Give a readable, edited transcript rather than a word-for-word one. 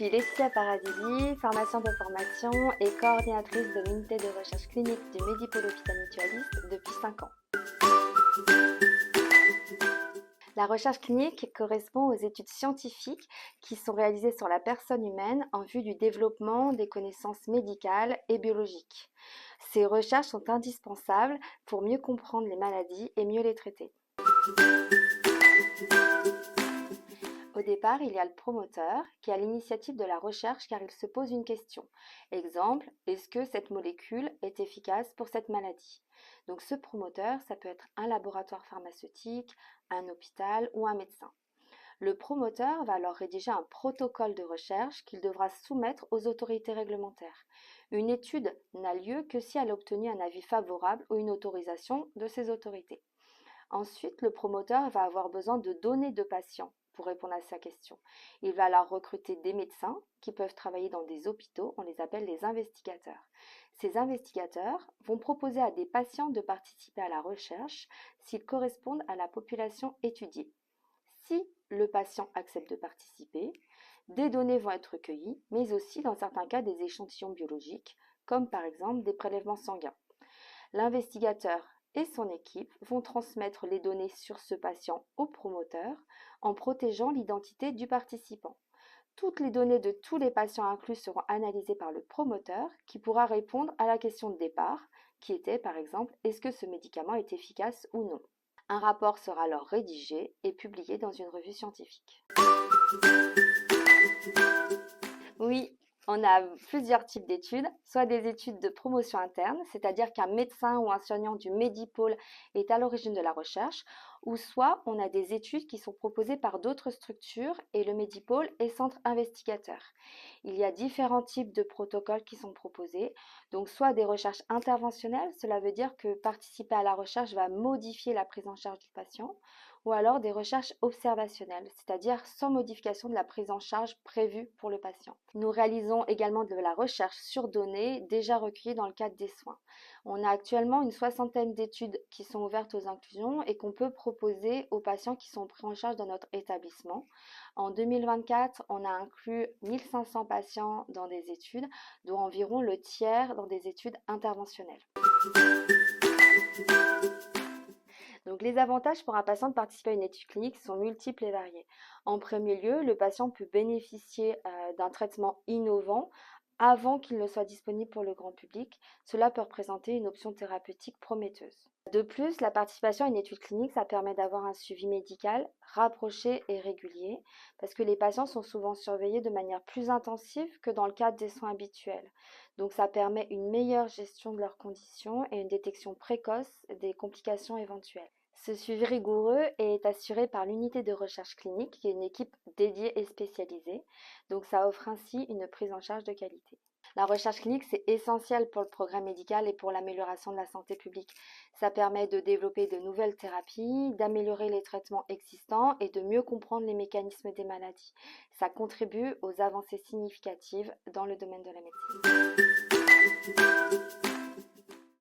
suis Laetitia Paradisi, pharmacienne de formation et coordinatrice de l'unité de recherche clinique du Medipôle Hôpital Mutualiste depuis 5 ans. La recherche clinique correspond aux études scientifiques qui sont réalisées sur la personne humaine en vue du développement des connaissances médicales et biologiques. Ces recherches sont indispensables pour mieux comprendre les maladies et mieux les traiter. Au départ, il y a le promoteur qui a l'initiative de la recherche car il se pose une question. Exemple, est-ce que cette molécule est efficace pour cette maladie? Donc ce promoteur, ça peut être un laboratoire pharmaceutique, un hôpital ou un médecin. Le promoteur va alors rédiger un protocole de recherche qu'il devra soumettre aux autorités réglementaires. Une étude n'a lieu que si elle a obtenu un avis favorable ou une autorisation de ces autorités. Ensuite, le promoteur va avoir besoin de données de patients pour répondre à sa question. Il va alors recruter des médecins qui peuvent travailler dans des hôpitaux, on les appelle les investigateurs. Ces investigateurs vont proposer à des patients de participer à la recherche s'ils correspondent à la population étudiée. Si le patient accepte de participer, des données vont être recueillies, mais aussi dans certains cas des échantillons biologiques, comme par exemple des prélèvements sanguins. L'investigateur et son équipe vont transmettre les données sur ce patient au promoteur en protégeant l'identité du participant. Toutes les données de tous les patients inclus seront analysées par le promoteur qui pourra répondre à la question de départ, qui était par exemple est-ce que ce médicament est efficace ou non. Un rapport sera alors rédigé et publié dans une revue scientifique. Oui, on a plusieurs types d'études, soit des études de promotion interne, c'est-à-dire qu'un médecin ou un soignant du Medipôle est à l'origine de la recherche, ou soit on a des études qui sont proposées par d'autres structures et le Medipôle est centre investigateur. Il y a différents types de protocoles qui sont proposés, donc soit des recherches interventionnelles, cela veut dire que participer à la recherche va modifier la prise en charge du patient, ou alors des recherches observationnelles, c'est-à-dire sans modification de la prise en charge prévue pour le patient. Nous réalisons également de la recherche sur données déjà recueillies dans le cadre des soins. On a actuellement une 60aine d'études qui sont ouvertes aux inclusions et qu'on peut proposer aux patients qui sont pris en charge dans notre établissement. En 2024, on a inclus 1500 patients dans des études, dont environ le tiers dans des études interventionnelles. Donc, les avantages pour un patient de participer à une étude clinique sont multiples et variés. En premier lieu, le patient peut bénéficier d'un traitement innovant avant qu'il ne soit disponible pour le grand public. Cela peut représenter une option thérapeutique prometteuse. De plus, la participation à une étude clinique, ça permet d'avoir un suivi médical rapproché et régulier parce que les patients sont souvent surveillés de manière plus intensive que dans le cadre des soins habituels. Donc, ça permet une meilleure gestion de leurs conditions et une détection précoce des complications éventuelles. Ce suivi rigoureux est assuré par l'unité de recherche clinique, qui est une équipe dédiée et spécialisée. Donc, ça offre ainsi une prise en charge de qualité. La recherche clinique, c'est essentiel pour le progrès médical et pour l'amélioration de la santé publique. Ça permet de développer de nouvelles thérapies, d'améliorer les traitements existants et de mieux comprendre les mécanismes des maladies. Ça contribue aux avancées significatives dans le domaine de la médecine.